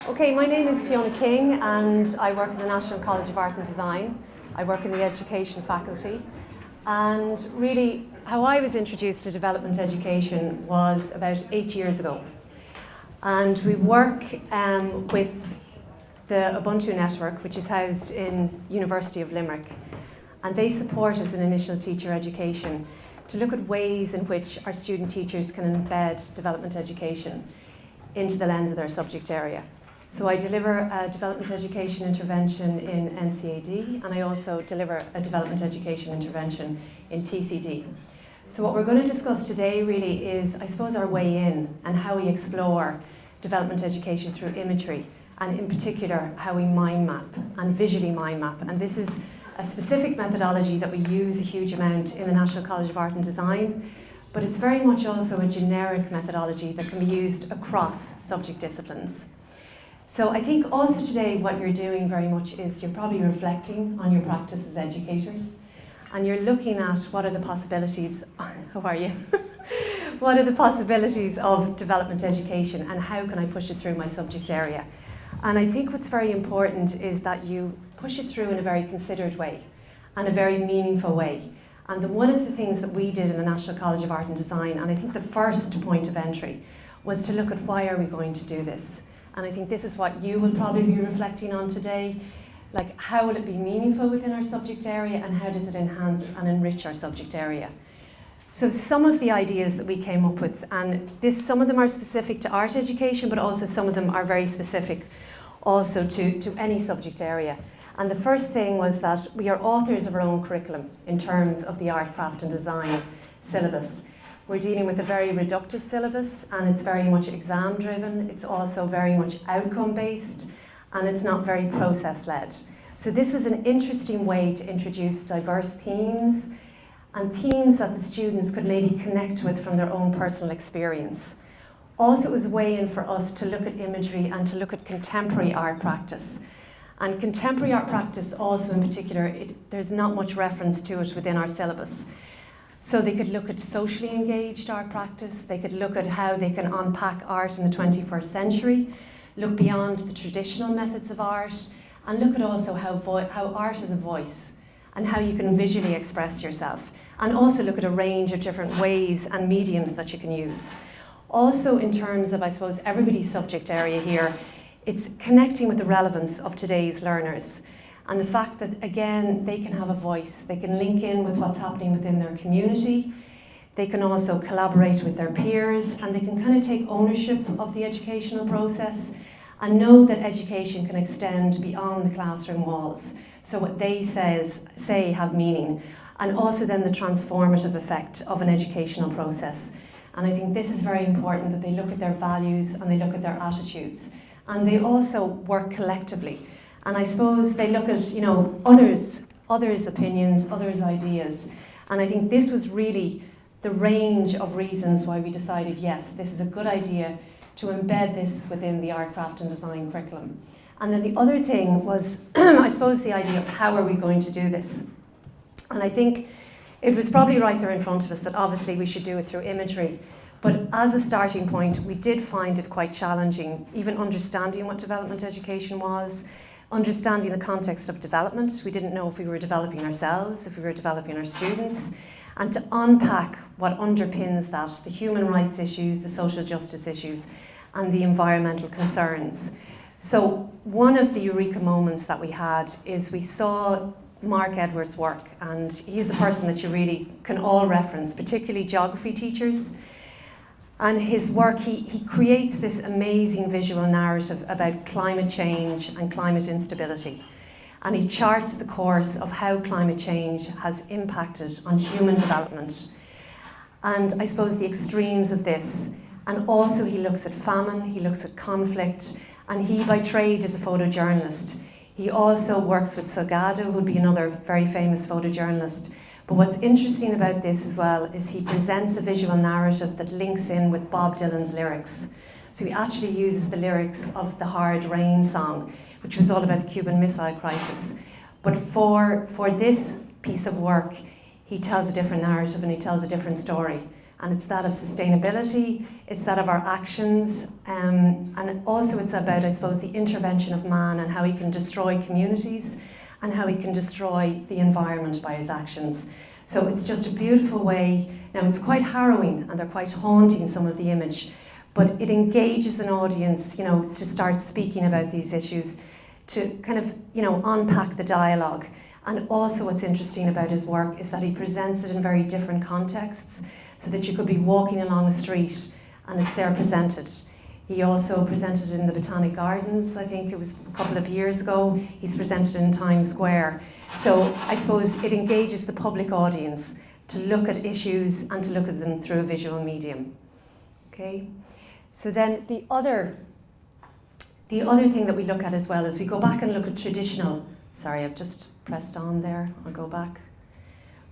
Okay, my name is Fiona King and I work in the National College of Art and Design. I work in the education faculty. And really, how I was introduced to development education was about 8 years ago. And we work with the Ubuntu network, which is housed in University of Limerick. And they support us in initial teacher education to look at ways in which our student teachers can embed development education into the lens of their subject area. So I deliver a development education intervention in NCAD, and I also deliver a development education intervention in TCD. So what we're going to discuss today really is, I suppose, our way in and how we explore development education through imagery, and in particular, how we mind map and visually mind map. And this is a specific methodology that we use a huge amount in the National College of Art and Design, but it's very much also a generic methodology that can be used across subject disciplines. So I think also today what you're doing very much is you're probably reflecting on your practice as educators, and you're looking at what are the possibilities, how are you? What are the possibilities of development education and how can I push it through my subject area? And I think what's very important is that you push it through in a very considered way and a very meaningful way. And one of the things that we did in the National College of Art and Design, and I think the first point of entry, was to look at why are we going to do this? And I think this is what you will probably be reflecting on today. Like, how will it be meaningful within our subject area and how does it enhance and enrich our subject area? So some of the ideas that we came up with, and some of them are specific to art education, but also some of them are very specific also to any subject area. And the first thing was that we are authors of our own curriculum in terms of the art, craft and design syllabus. We're dealing with a very reductive syllabus, and it's very much exam driven. It's also very much outcome based, and it's not very process led. So this was an interesting way to introduce diverse themes, and themes that the students could maybe connect with from their own personal experience. Also, it was a way in for us to look at imagery and to look at contemporary art practice. And contemporary art practice also in particular, there's not much reference to it within our syllabus. So they could look at socially engaged art practice, they could look at how they can unpack art in the 21st century, look beyond the traditional methods of art, and look at also how art has a voice and how you can visually express yourself, and also look at a range of different ways and mediums that you can use. Also in terms of, I suppose, everybody's subject area here, it's connecting with the relevance of today's learners. And the fact that, again, they can have a voice, they can link in with what's happening within their community, they can also collaborate with their peers, and they can kind of take ownership of the educational process and know that education can extend beyond the classroom walls. So what they say have meaning, and also then the transformative effect of an educational process. And I think this is very important, that they look at their values and they look at their attitudes. And they also work collectively. And I suppose they look at, others' opinions, others' ideas. And I think this was really the range of reasons why we decided, yes, this is a good idea to embed this within the art, craft and design curriculum. And then the other thing was, I suppose, the idea of how are we going to do this? And I think it was probably right there in front of us that obviously we should do it through imagery. But as a starting point, we did find it quite challenging, even understanding what development education was, understanding the context of development. We didn't know if we were developing ourselves, if we were developing our students, and to unpack what underpins that, the human rights issues, the social justice issues, and the environmental concerns. So one of the Eureka moments that we had is we saw Mark Edwards' work, and he's a person that you really can all reference, particularly geography teachers. And his work, he creates this amazing visual narrative about climate change and climate instability. And he charts the course of how climate change has impacted on human development. And I suppose the extremes of this. And also he looks at famine, he looks at conflict, and he by trade is a photojournalist. He also works with Salgado, who would be another very famous photojournalist. But what's interesting about this as well is he presents a visual narrative that links in with Bob Dylan's lyrics. So he actually uses the lyrics of the Hard Rain song, which was all about the Cuban Missile Crisis. But for this piece of work, he tells a different narrative and he tells a different story. And it's that of sustainability, it's that of our actions, and also it's about, I suppose, the intervention of man and how he can destroy communities and how he can destroy the environment by his actions. So it's just a beautiful way. Now it's quite harrowing and they're quite haunting, some of the image, but it engages an audience, to start speaking about these issues, to kind of, unpack the dialogue. And also what's interesting about his work is that he presents it in very different contexts, so that you could be walking along a street and it's there presented. He also presented in the Botanic Gardens, I think it was a couple of years ago. He's presented in Times Square. So I suppose it engages the public audience to look at issues and to look at them through a visual medium. Okay? So then the other thing that we look at as well is we go back and look at traditional, sorry, I've just pressed on there, I'll go back.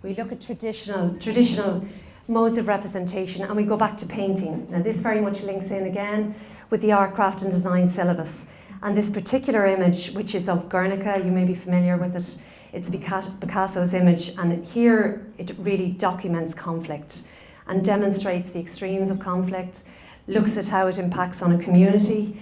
We look at traditional modes of representation, and we go back to painting. Now this very much links in again with the art, craft and design syllabus. And this particular image, which is of Guernica, you may be familiar with it, it's Picasso's image, and here it really documents conflict and demonstrates the extremes of conflict, looks at how it impacts on a community.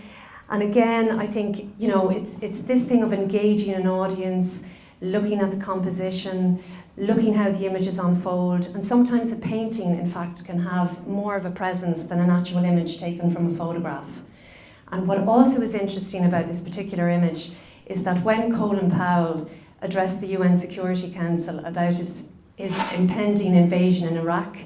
And again, I think, it's this thing of engaging an audience, looking at the composition, looking how the images unfold, and sometimes a painting, in fact, can have more of a presence than an actual image taken from a photograph. And what also is interesting about this particular image is that when Colin Powell addressed the UN Security Council about his impending invasion in Iraq,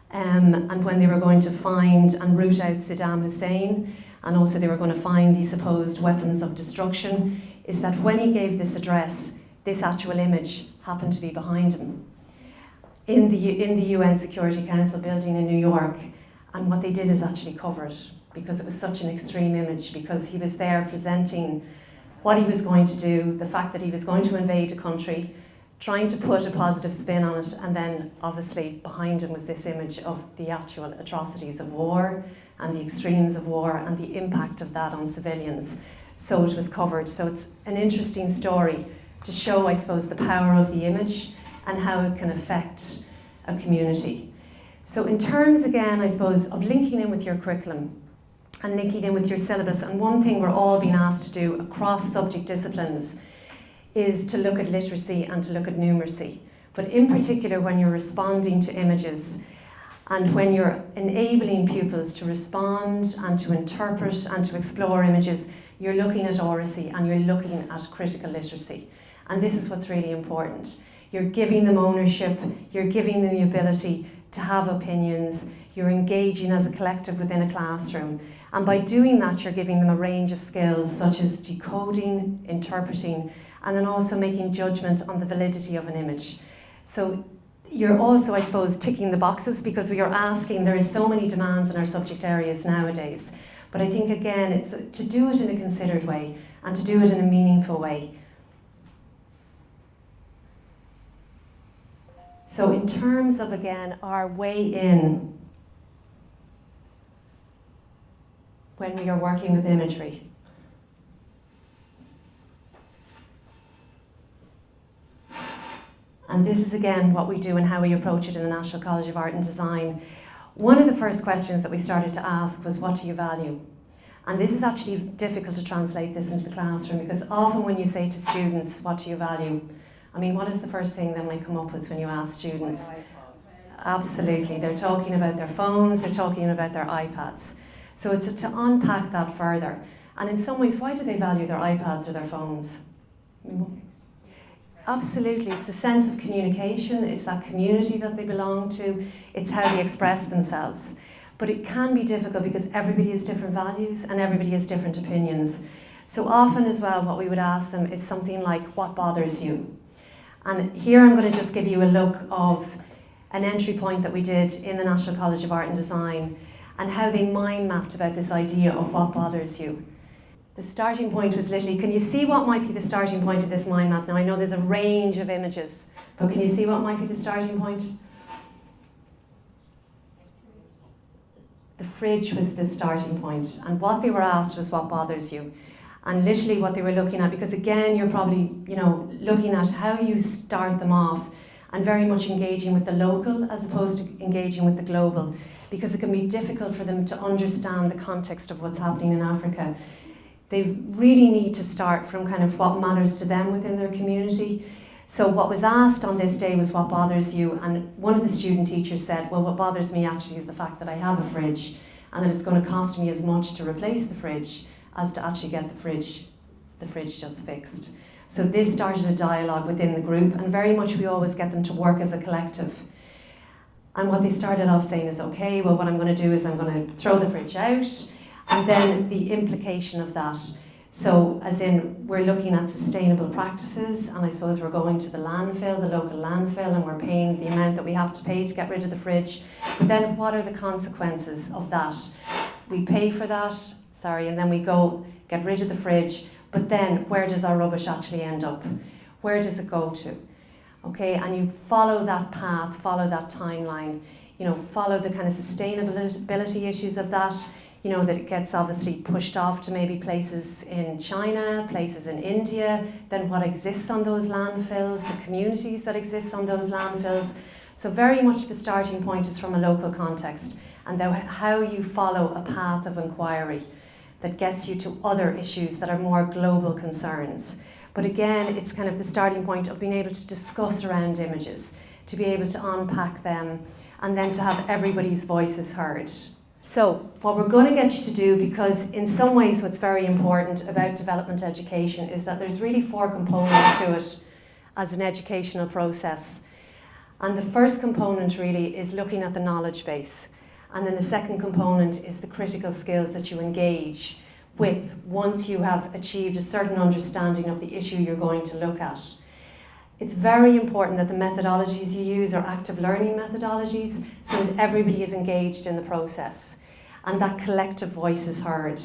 and when they were going to find and root out Saddam Hussein, and also they were going to find the supposed weapons of destruction, is that when he gave this address, this actual image happened to be behind him in the UN Security Council building in New York. And what they did is actually cover it, because it was such an extreme image, because he was there presenting what he was going to do, the fact that he was going to invade a country, trying to put a positive spin on it, and then obviously behind him was this image of the actual atrocities of war and the extremes of war and the impact of that on civilians. So it was covered. So it's an interesting story to show, I suppose, the power of the image and how it can affect a community. So in terms, again, I suppose, of linking in with your curriculum and linking in with your syllabus, and one thing we're all being asked to do across subject disciplines is to look at literacy and to look at numeracy. But in particular, when you're responding to images and when you're enabling pupils to respond and to interpret and to explore images, you're looking at oracy and you're looking at critical literacy. And this is what's really important. You're giving them ownership, you're giving them the ability to have opinions, you're engaging as a collective within a classroom. And by doing that, you're giving them a range of skills such as decoding, interpreting, and then also making judgment on the validity of an image. So you're also, I suppose, ticking the boxes, because we are asking, there is so many demands in our subject areas nowadays. But I think, again, it's to do it in a considered way and to do it in a meaningful way. So in terms of, again, our way in when we are working with imagery, and this is, again, what we do and how we approach it in the National College of Art and Design. One of the first questions that we started to ask was, what do you value? And this is actually difficult to translate this into the classroom, because often when you say to students, what do you value? I mean, what is the first thing that might come up with when you ask students? Absolutely, they're talking about their phones, they're talking about their iPads. So it's to unpack that further. And in some ways, why do they value their iPads or their phones? Absolutely, it's the sense of communication, it's that community that they belong to, it's how they express themselves. But it can be difficult because everybody has different values and everybody has different opinions. So often as well, what we would ask them is something like, what bothers you? And here I'm going to just give you a look of an entry point that we did in the National College of Art and Design and how they mind mapped about this idea of what bothers you. The starting point was literally, can you see what might be the starting point of this mind map? Now I know there's a range of images, but can you see what might be the starting point? The fridge was the starting point, and what they were asked was, what bothers you? And literally what they were looking at, because again, you're probably, looking at how you start them off and very much engaging with the local as opposed to engaging with the global, because it can be difficult for them to understand the context of what's happening in Africa. They really need to start from kind of what matters to them within their community. So what was asked on this day was, what bothers you? And one of the student teachers said, well, what bothers me actually is the fact that I have a fridge and that it's going to cost me as much to replace the fridge as to actually get the fridge just fixed. So this started a dialogue within the group, and very much we always get them to work as a collective. And what they started off saying is, okay, well, what I'm going to do is I'm going to throw the fridge out, and then the implication of that. So as in, we're looking at sustainable practices, and I suppose we're going to the landfill, the local landfill, and we're paying the amount that we have to pay to get rid of the fridge. But then what are the consequences of that? We pay for that, and then we go get rid of the fridge, but then where does our rubbish actually end up? Where does it go to? Okay, and you follow that path, follow that timeline, follow the kind of sustainability issues of that, that it gets obviously pushed off to maybe places in China, places in India, then what exists on those landfills, the communities that exist on those landfills. So very much the starting point is from a local context, and then how you follow a path of inquiry that gets you to other issues that are more global concerns. But again, it's kind of the starting point of being able to discuss around images, to be able to unpack them, and then to have everybody's voices heard. So what we're going to get you to do, because in some ways what's very important about development education is that there's really 4 components to it as an educational process. And the first component really is looking at the knowledge base. And then the second component is the critical skills that you engage with once you have achieved a certain understanding of the issue you're going to look at. It's very important that the methodologies you use are active learning methodologies, so that everybody is engaged in the process and that collective voice is heard.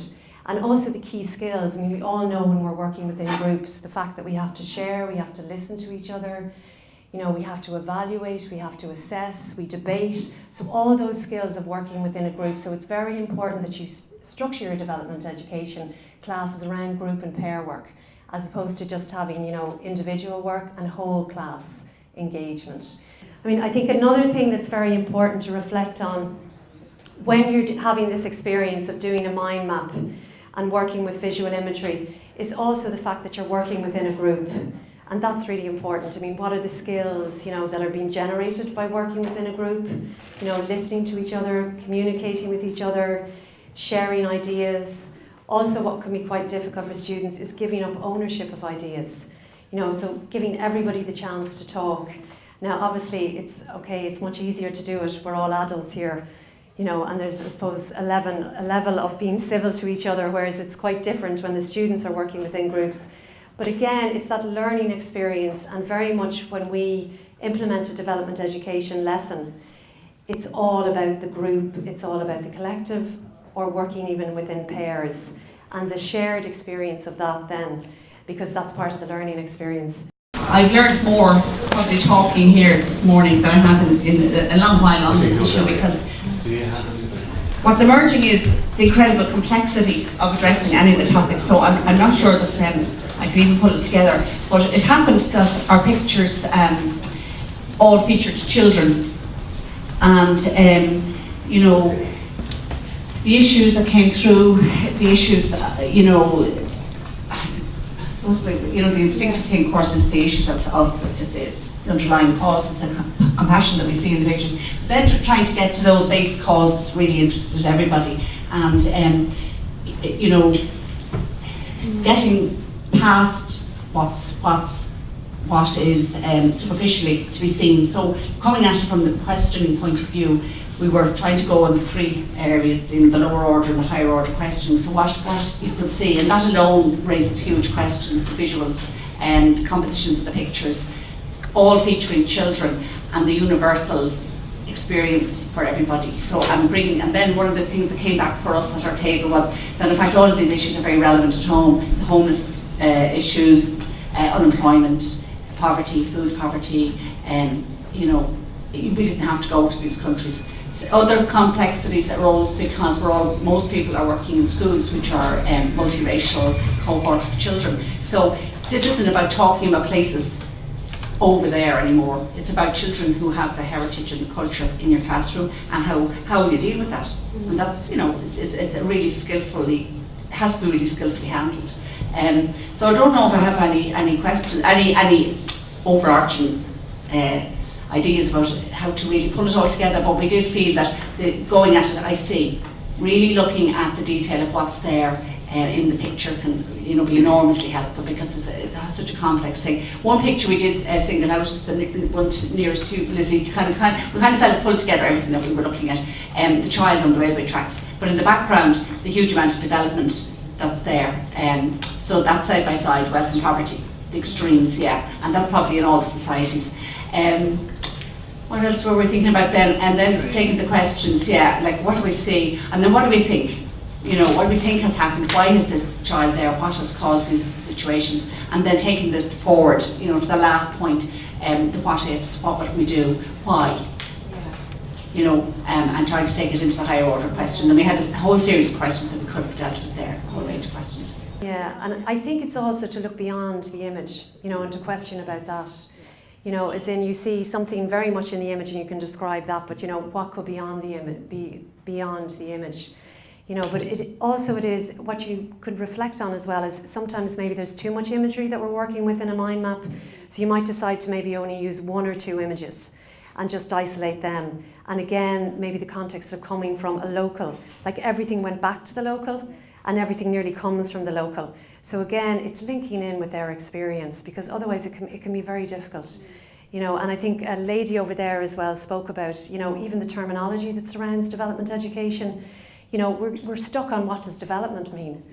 And also the key skills. I mean, we all know when we're working within groups, the fact that we have to share, we have to listen to each other, we have to evaluate, we have to assess, we debate. So all those skills of working within a group. So it's very important that you structure your development education classes around group and pair work, as opposed to just having, individual work and whole class engagement. I mean, I think another thing that's very important to reflect on when you're having this experience of doing a mind map and working with visual imagery is also the fact that you're working within a group. And that's really important. I mean, what are the skills, that are being generated by working within a group? Listening to each other, communicating with each other, sharing ideas. Also, what can be quite difficult for students is giving up ownership of ideas. So giving everybody the chance to talk. Now, obviously, it's much easier to do it. We're all adults here, and there's, I suppose, a level of being civil to each other, whereas it's quite different when the students are working within groups. But again, it's that learning experience, and very much when we implement a development education lesson, it's all about the group, it's all about the collective, or working even within pairs, and the shared experience of that then, because that's part of the learning experience. I've learned more probably talking here this morning than I have in a long while on this issue, because what's emerging is the incredible complexity of addressing any of the topics. So I'm not sure that I can even pull it together, but it happens that our pictures all featured children, and the issues that came through, the issues, I suppose, the instinctive thing, of course, is the issues of the underlying causes, the compassion that we see in the pictures. Then trying to get to those base causes really interested everybody, and getting past what is superficially to be seen. So coming at it from the questioning point of view, we were trying to go in 3 areas, in the lower order and the higher order questions. So what you could see, and that alone raises huge questions, the visuals and the compositions of the pictures, all featuring children and the universal experience for everybody. So and then one of the things that came back for us at our table was that in fact all of these issues are very relevant at home. The homeless issues, unemployment, poverty, food poverty, we didn't have to go to these countries. Other complexities arose because most people are working in schools which are multiracial cohorts of children. So this isn't about talking about places over there anymore. It's about children who have the heritage and the culture in your classroom, and how you deal with that. And that's, it's a really has to be really skillfully handled. So I don't know if I have any questions, any overarching ideas about how to really pull it all together, but we did feel that going at it, really looking at the detail of what's there in the picture can be enormously helpful, because it's such a complex thing. One picture we did single out is the one nearest to Lizzie. We kind of felt it pulled together everything that we were looking at, the child on the railway tracks, but in the background the huge amount of development that's there. So that's side by side, wealth and poverty, the extremes, and that's probably in all the societies. What else were we thinking about then? And then taking the questions, like what do we see, and then what do we think? What do we think has happened? Why is this child there? What has caused these situations? And then taking it forward, to the last point, the what ifs, what would we do, why? And trying to take it into the higher order question. And we had a whole series of questions that we could have dealt with there, a whole range of questions. Yeah, and I think it's also to look beyond the image, and to question about that. As in you see something very much in the image and you can describe that, but what could be beyond the image? But it is what you could reflect on as well, is sometimes maybe there's too much imagery that we're working with in a mind map, so you might decide to maybe only use one or two images and just isolate them. And again, maybe the context of coming from a local, like everything went back to the local and everything nearly comes from the local. So again, it's linking in with their experience, because otherwise it can be very difficult. And I think a lady over there as well spoke about, even the terminology that surrounds development education. We're stuck on what does development mean,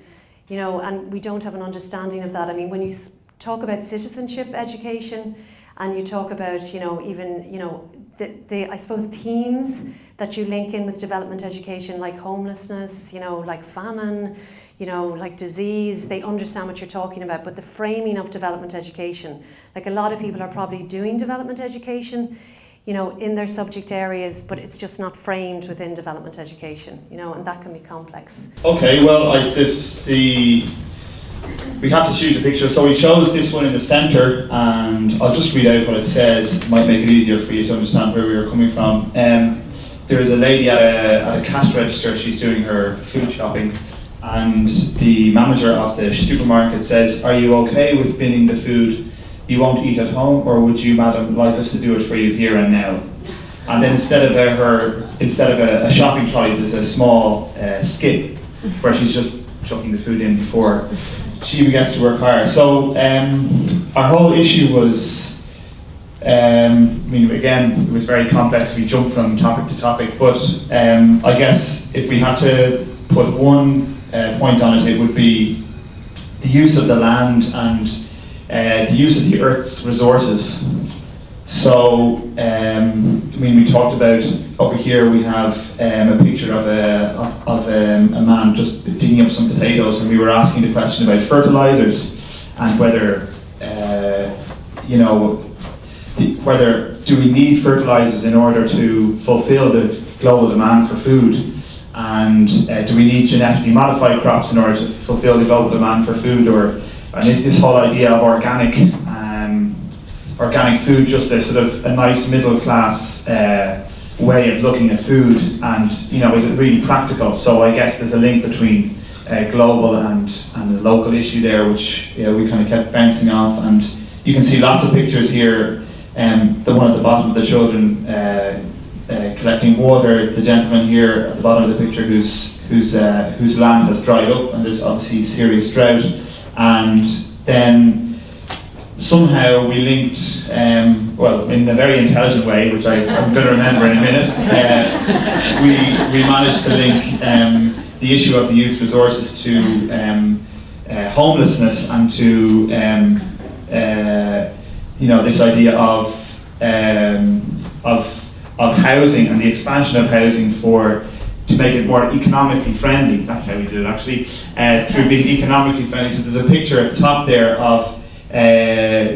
and we don't have an understanding of that. I mean, when you talk about citizenship education, and you talk about, I suppose themes that you link in with development education, like homelessness, like famine, like disease, they understand what you're talking about. But the framing of development education, like a lot of people are probably doing development education, in their subject areas, but it's just not framed within development education, and that can be complex. Okay, well, we have to choose a picture, so we chose this one in the centre, and I'll just read out what it says. It might make it easier for you to understand where we were coming from. There's a lady at a cash register. She's doing her food shopping, and the manager of the supermarket says, "Are you okay with binning the food you won't eat at home, or would you, madam, like us to do it for you here and now?" And then instead of a shopping trolley, there's a small skip where she's just chucking the food in before she begins to work hard. So our whole issue was, again, it was very complex. We jumped from topic to topic, but I guess if we had to put one point on it, it would be the use of the land and the use of the Earth's resources. So, we talked about, over here we have a picture of a man just digging up some potatoes, and we were asking the question about fertilizers and whether, whether do we need fertilizers in order to fulfill the global demand for food, and do we need genetically modified crops in order to fulfill the global demand for food, and is this whole idea of organic food just a sort of a nice middle class way of looking at food, and is it really practical? So I guess there's a link between global and the local issue there, which we kind of kept bouncing off, and you can see lots of pictures here. The one at the bottom of the children collecting water, the gentleman here at the bottom of the picture whose land has dried up, and there's obviously serious drought. And then somehow we linked, in a very intelligent way, which I'm going to remember in a minute, we managed to link the issue of the youth resources to homelessness, and to this idea of housing and the expansion of housing to make it more economically friendly. That's how we do it, actually, through being economically friendly. So there's a picture at the top there of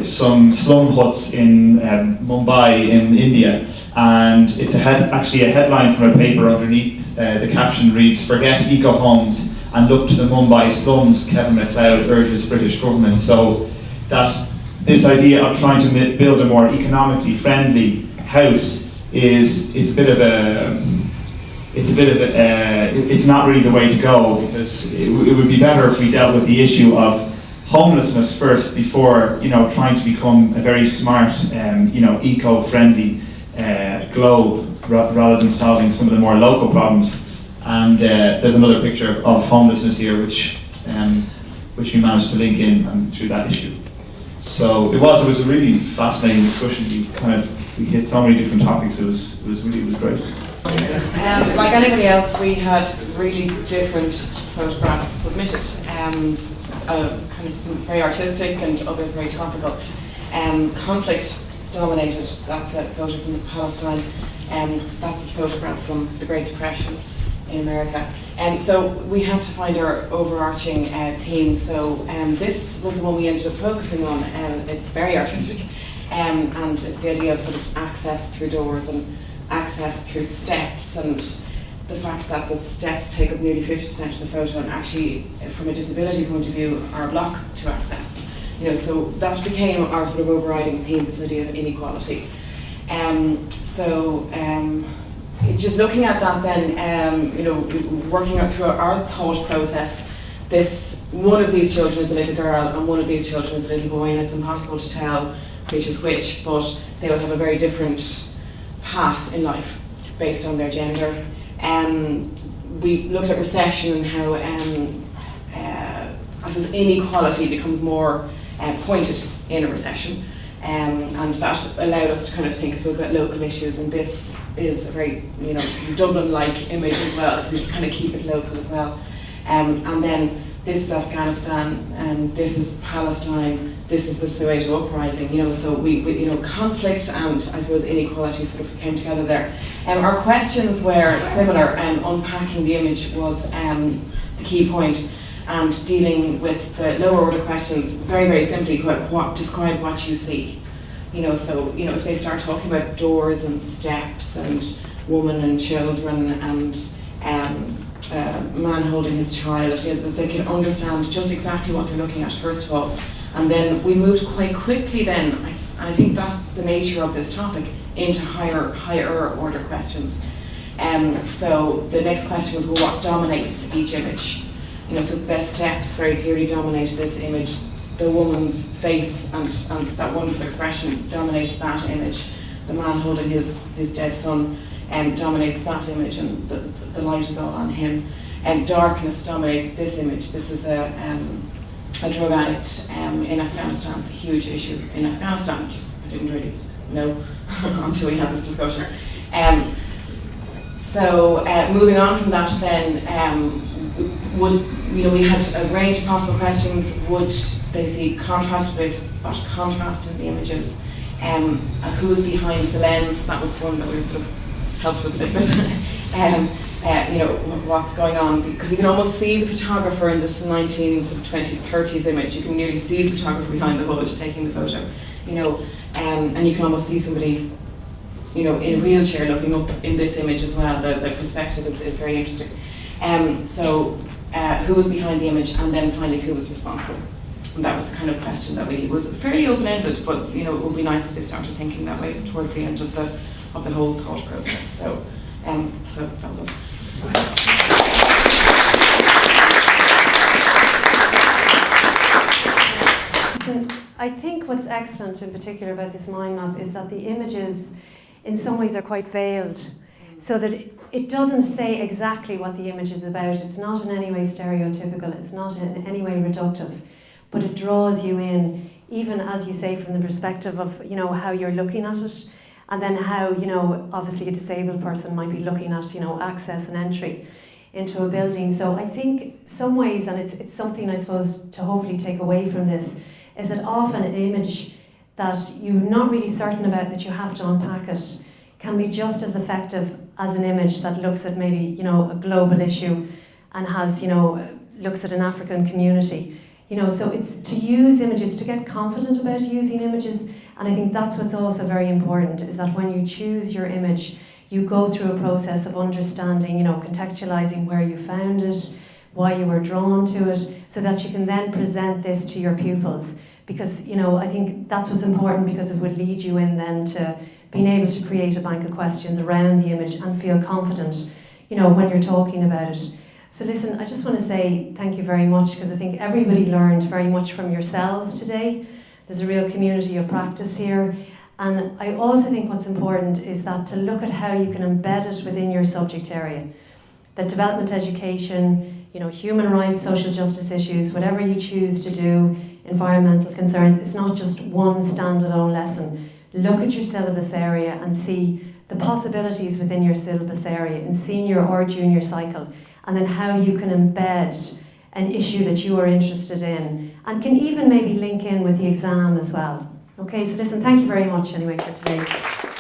some slum huts in Mumbai in India, and it's actually a headline from a paper underneath. The caption reads, "Forget eco homes and look to the Mumbai slums, Kevin MacLeod urges British government." So that this idea of trying to build a more economically friendly house it's not really the way to go, because it would be better if we dealt with the issue of homelessness first before, trying to become a very smart, eco-friendly globe rather than solving some of the more local problems. And there's another picture of homelessness here, which we managed to link in through that issue. So it was a really fascinating discussion. We hit so many different topics. It was great. Like anybody else, we had really different photographs submitted. Kind of some very artistic and others very topical. Conflict dominated. That's a photo from Palestine. That's a photograph from the Great Depression in America. And so we had to find our overarching theme. So this was the one we ended up focusing on. It's very artistic, and it's the idea of sort of access through doors and access through steps, and the fact that the steps take up nearly 50% of the photo, and actually, from a disability point of view, are a block to access. So that became our sort of overriding theme, this idea of inequality. Just looking at that then, working up through our thought process, one of these children is a little girl and one of these children is a little boy, and it's impossible to tell which is which, but they will have a very different path in life based on their gender. We looked at recession and how I suppose inequality becomes more pointed in a recession, and that allowed us to kind of think, I suppose, about local issues, and this is a very Dublin-like image as well, so we kind of keep it local as well. And then this is Afghanistan, and this is Palestine, this is the Soweto uprising, so we conflict and I suppose inequality sort of came together there. Our questions were similar, unpacking the image was the key point, and dealing with the lower order questions very, very simply, describe what you see. If they start talking about doors and steps and woman and children and man holding his child, that they can understand just exactly what they're looking at first of all. And then we moved quite quickly then, and I think that's the nature of this topic, into higher order questions. So the next question was, well, what dominates each image? So the steps very clearly dominate this image. The woman's face and that wonderful expression dominates that image. The man holding his dead son dominates that image, and the light is all on him. And darkness dominates this image. This is a drug addict in Afghanistan. It's a huge issue in Afghanistan. I didn't really know until we had this discussion. Moving on from that then, we had a range of possible questions. Would they see contrast with what contrast in the images? Who's behind the lens? That was one that we were sort of helped with a little bit. What's going on? Because you can almost see the photographer in this 1920s, 30s image. You can nearly see the photographer behind the hood taking the photo. And you can almost see somebody, in a wheelchair looking up in this image as well. The perspective is very interesting. Who was behind the image, and then finally who was responsible? And that was the kind of question that really was fairly open-ended, but it would be nice if they started thinking that way towards the end of the whole thought process. So that was us. I think what's excellent in particular about this mind map is that the images in some ways are quite veiled, so that it doesn't say exactly what the image is about. It's not in any way stereotypical, it's not in any way reductive, but it draws you in, even as you say, from the perspective of how you're looking at it, and then how obviously a disabled person might be looking at access and entry into a building. So I think some ways, and it's something I suppose to hopefully take away from this, is that often an image that you're not really certain about, that you have to unpack it, can be just as effective as an image that looks at maybe a global issue and has looks at an African community. So it's to use images, to get confident about using images, and I think that's what's also very important, is that when you choose your image, you go through a process of understanding, contextualizing where you found it, why you were drawn to it, so that you can then present this to your pupils, because, you know, I think that's what's important, because it would lead you in then to being able to create a bank of questions around the image and feel confident, you know, when you're talking about it. So listen, I just want to say thank you very much, because I think everybody learned very much from yourselves today. There's a real community of practice here. And I also think what's important is that to look at how you can embed it within your subject area. That development education, you know, human rights, social justice issues, whatever you choose to do, environmental concerns, it's not just one standalone lesson. Look at your syllabus area and see the possibilities within your syllabus area in senior or junior cycle, and then how you can embed an issue that you are interested in, and can even maybe link in with the exam as well. Okay, so listen, thank you very much anyway for today.